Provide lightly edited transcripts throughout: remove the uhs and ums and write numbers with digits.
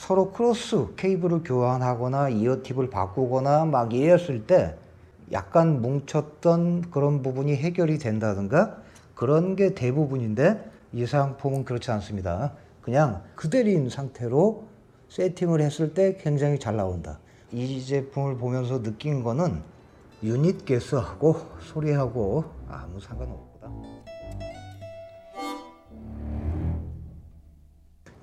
서로 크로스 케이블을 교환하거나 이어팁을 바꾸거나 막 이랬을 때 약간 뭉쳤던 그런 부분이 해결이 된다든가 그런 게 대부분인데, 이 상품은 그렇지 않습니다. 그냥 그대로인 상태로 세팅을 했을 때 굉장히 잘 나온다. 이 제품을 보면서 느낀 거는 유닛 개수하고 소리하고 아무 상관없다.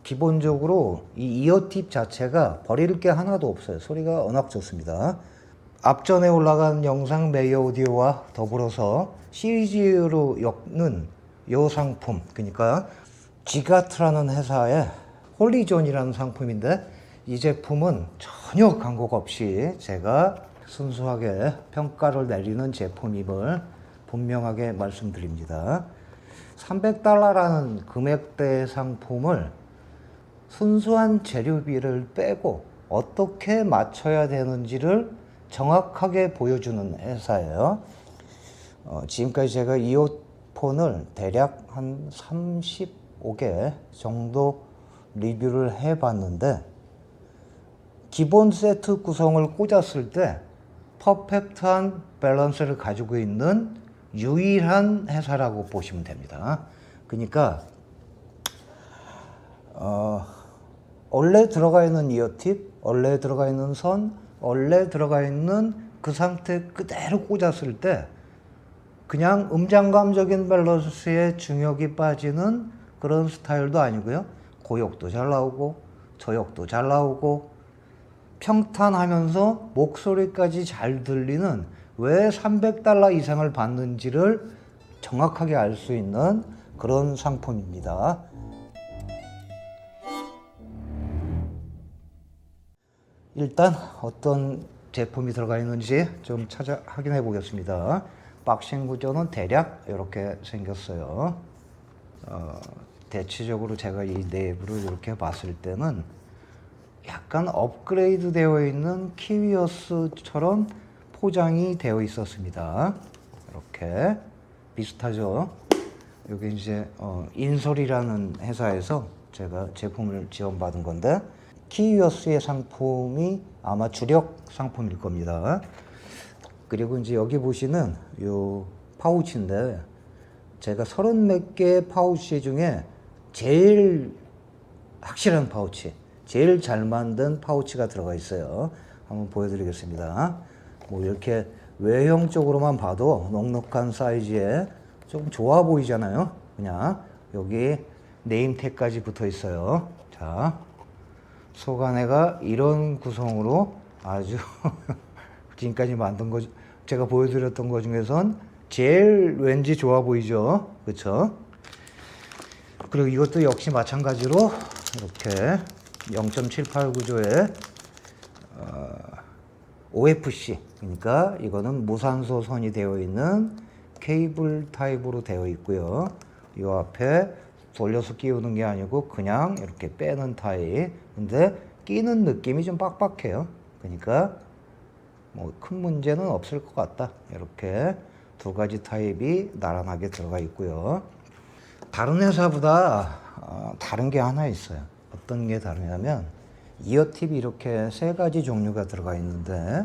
기본적으로 이 이어팁 자체가 버릴 게 하나도 없어요. 소리가 워낙 좋습니다. 앞전에 올라간 영상 메이어 오디오와 더불어서 시리즈로 엮는 이 상품, 그러니까 지가트라는 회사의 홀리존이라는 상품인데, 이 제품은 전혀 광고 없이 제가 순수하게 평가를 내리는 제품임을 분명하게 말씀드립니다. $300라는 금액대 상품을 순수한 재료비를 빼고 어떻게 맞춰야 되는지를 정확하게 보여주는 회사예요. 지금까지 제가 이어폰을 대략 한 35개 정도 리뷰를 해봤는데, 기본 세트 구성을 꽂았을 때 퍼펙트한 밸런스를 가지고 있는 유일한 회사라고 보시면 됩니다. 그러니까 원래 들어가 있는 이어팁, 원래 들어가 있는 선, 원래 들어가 있는 그 상태 그대로 꽂았을 때 그냥 음장감적인 밸런스에 중역이 빠지는 그런 스타일도 아니고요. 고역도 잘 나오고 저역도 잘 나오고 평탄하면서 목소리까지 잘 들리는, 왜 $300 이상을 받는지를 정확하게 알 수 있는 그런 상품입니다. 일단 어떤 제품이 들어가 있는지 좀 찾아 확인해 보겠습니다. 박싱 구조는 대략 이렇게 생겼어요. 대체적으로 제가 이 내부를 이렇게 봤을 때는 약간 업그레이드 되어 있는 키위어스처럼 포장이 되어 있었습니다. 이렇게 비슷하죠. 여기 이제 인솔이라는 회사에서 제가 제품을 지원받은 건데, 키위어스의 상품이 아마 주력 상품일 겁니다. 그리고 이제 여기 보시는 요 파우치인데, 제가 30몇 개의 파우치 중에 제일 확실한 파우치, 제일 잘 만든 파우치가 들어가 있어요. 한번 보여드리겠습니다. 뭐 이렇게 외형적으로만 봐도 넉넉한 사이즈에 좀 좋아 보이잖아요. 그냥 여기 네임택까지 붙어 있어요. 자, 속안에가 이런 구성으로 아주 지금까지 만든 거, 제가 보여드렸던 것 중에선 제일 왠지 좋아 보이죠. 그렇죠? 그리고 이것도 역시 마찬가지로 이렇게 0.78 구조의 OFC, 그러니까 이거는 무산소 선이 되어 있는 케이블 타입으로 되어 있고요. 이 앞에 돌려서 끼우는 게 아니고 그냥 이렇게 빼는 타입. 근데 끼는 느낌이 좀 빡빡해요. 그러니까 뭐 큰 문제는 없을 것 같다. 이렇게 두 가지 타입이 나란하게 들어가 있고요. 다른 회사보다 다른 게 하나 있어요. 어떤 게 다르냐면, 이어팁이 이렇게 세 가지 종류가 들어가 있는데,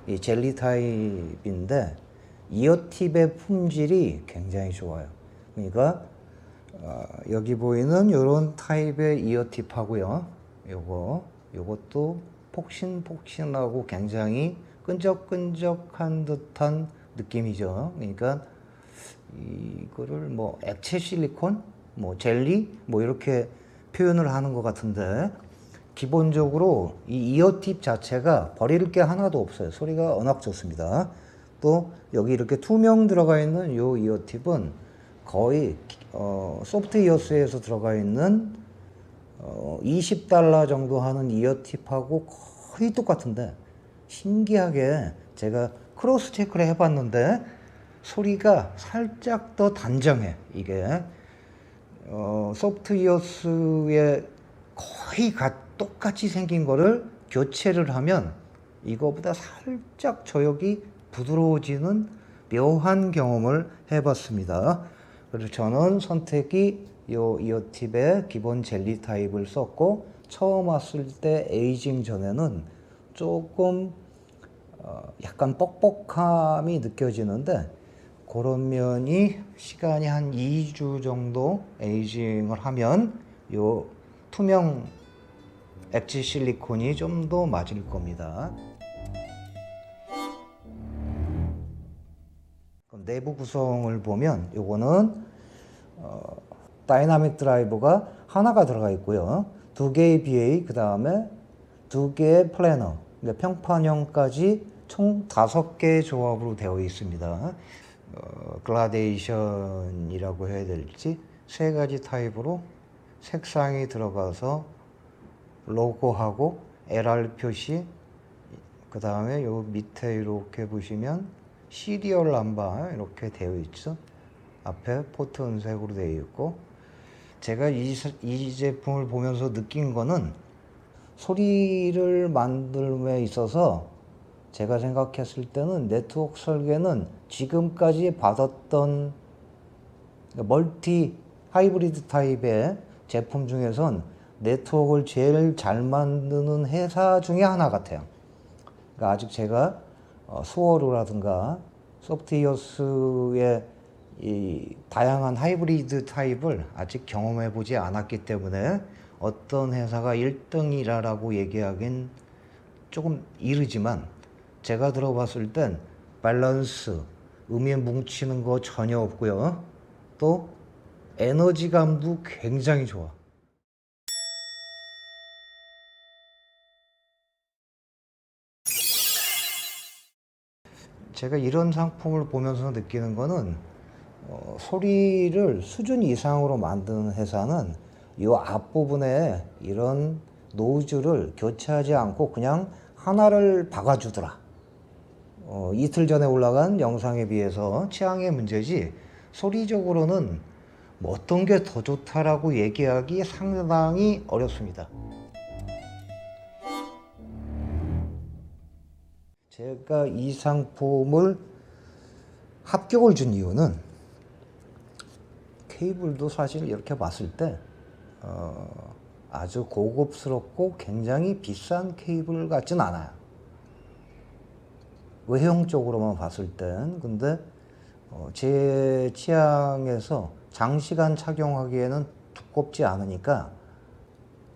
이 젤리 타입인데 이어팁의 품질이 굉장히 좋아요. 그러니까 여기 보이는 이런 타입의 이어팁하고요, 요것도 폭신폭신하고 굉장히 끈적끈적한 듯한 느낌이죠. 그러니까 이거를 뭐 액체 실리콘, 뭐 젤리, 뭐 이렇게 표현을 하는 것 같은데, 기본적으로 이 이어팁 자체가 버릴 게 하나도 없어요. 소리가 워낙 좋습니다. 또 여기 이렇게 투명 들어가 있는 이 이어팁은 거의 소프트 이어스에서 들어가 있는 $20 정도 하는 이어팁하고 거의 똑같은데, 신기하게 제가 크로스 체크를 해봤는데 소리가 살짝 더 단정해. 이게 소프트 이어스에 거의 똑같이 생긴 거를 교체를 하면 이거보다 살짝 저역이 부드러워지는 묘한 경험을 해봤습니다. 그래서 저는 선택이 이 이어팁의 기본 젤리 타입을 썼고, 처음 왔을 때 에이징 전에는 조금 약간 뻑뻑함이 느껴지는데 그런 면이 시간이 한 2주 정도 에이징을 하면 요 투명 엣지 실리콘이 좀 더 맞을 겁니다. 내부 구성을 보면 요거는 다이나믹 드라이버가 하나가 들어가 있고요. 2개의 BA, 그 다음에 2개의 플래너, 그러니까 평판형까지 총 5개의 조합으로 되어 있습니다. 글라데이션이라고 해야 될지 3가지 타입으로 색상이 들어가서 로고하고 LR 표시, 그 다음에 요 밑에 이렇게 보시면 시리얼 남바 이렇게 되어 있죠. 앞에 포트 은색으로 되어 있고, 제가 이 제품을 보면서 느낀 거는 소리를 만들m에 있어서 제가 생각했을 때는 네트워크 설계는 지금까지 받았던 멀티 하이브리드 타입의 제품 중에선 네트워크를 제일 잘 만드는 회사 중에 하나 같아요. 그러니까 아직 제가 수어로라든가 소프트이어스의 이 다양한 하이브리드 타입을 아직 경험해 보지 않았기 때문에 어떤 회사가 1등이라고 얘기하긴 조금 이르지만, 제가 들어봤을 땐 밸런스, 음이 뭉치는 거 전혀 없고요. 또 에너지감도 굉장히 좋아. 제가 이런 상품을 보면서 느끼는 거는 소리를 수준 이상으로 만드는 회사는 이 앞부분에 이런 노즈를 교체하지 않고 그냥 하나를 박아주더라. 이틀 전에 올라간 영상에 비해서 취향의 문제지 소리적으로는 뭐 어떤 게 더 좋다라고 얘기하기 상당히 어렵습니다. 제가 이 상품을 합격을 준 이유는 케이블도 사실 이렇게 봤을 때 아주 고급스럽고 굉장히 비싼 케이블 같진 않아요. 외형적으로만 봤을 땐. 근데 제 취향에서 장시간 착용하기에는 두껍지 않으니까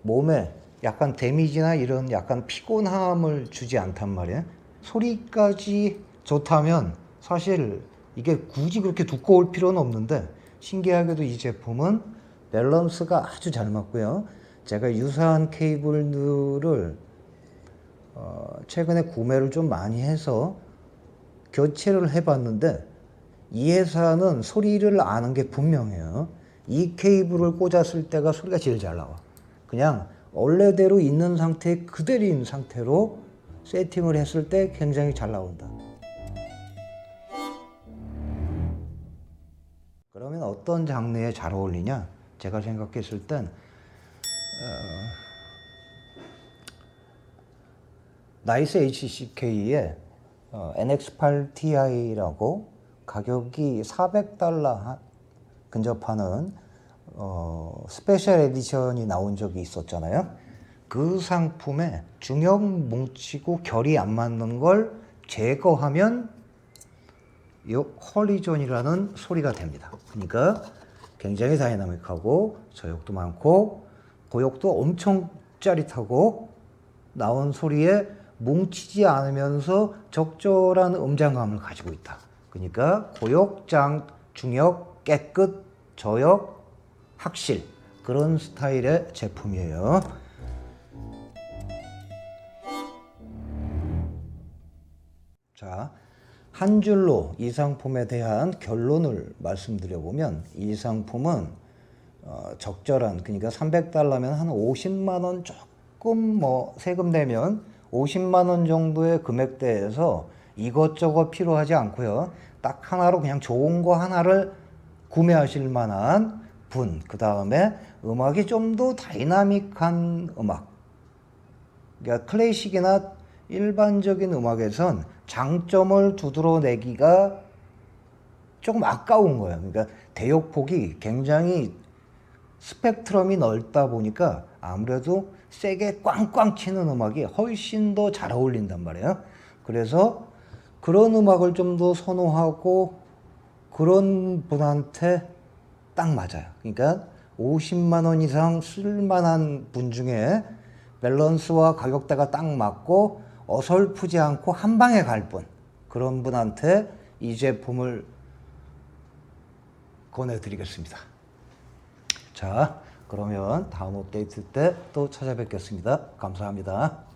몸에 약간 데미지나 이런 약간 피곤함을 주지 않단 말이에요. 소리까지 좋다면 사실 이게 굳이 그렇게 두꺼울 필요는 없는데, 신기하게도 이 제품은 밸런스가 아주 잘 맞고요. 제가 유사한 케이블들을 최근에 구매를 좀 많이 해서 교체를 해봤는데 이 회사는 소리를 아는 게 분명해요. 이 케이블을 꽂았을 때가 소리가 제일 잘 나와. 그냥 원래대로 있는 상태, 그대로인 상태로 세팅을 했을 때 굉장히 잘 나온다. 그러면 어떤 장르에 잘 어울리냐? 제가 생각했을 땐 나이스 HCK의 NX8Ti라고 가격이 $400 근접하는 스페셜 에디션이 나온 적이 있었잖아요. 그 상품에 중역 뭉치고 결이 안 맞는 걸 제거하면 이 컬리전이라는 소리가 됩니다. 그러니까 굉장히 다이나믹하고 저역도 많고 고역도 엄청 짜릿하고 나온 소리에 뭉치지 않으면서 적절한 음장감을 가지고 있다. 그러니까 고역, 중역, 깨끗, 저역, 확실, 그런 스타일의 제품이에요. 자, 한 줄로 이 상품에 대한 결론을 말씀드려보면 이 상품은 적절한, 그러니까 $300면 한 50만 원 조금 뭐 세금 내면 50만 원 정도의 금액대에서 이것저것 필요하지 않고요. 딱 하나로 그냥 좋은 거 하나를 구매하실 만한 분, 그 다음에 음악이 좀 더 다이나믹한 음악, 그러니까 클래식이나 일반적인 음악에선 장점을 두드러내기가 조금 아까운 거예요. 그러니까 대역폭이 굉장히 스펙트럼이 넓다 보니까 아무래도 세게 꽝꽝 치는 음악이 훨씬 더 잘 어울린단 말이에요. 그래서 그런 음악을 좀 더 선호하고 그런 분한테 딱 맞아요. 그러니까 50만 원 이상 쓸만한 분 중에 밸런스와 가격대가 딱 맞고 어설프지 않고 한 방에 갈 분, 그런 분한테 이 제품을 권해드리겠습니다. 자, 그러면 다음 업데이트 때 또 찾아뵙겠습니다. 감사합니다.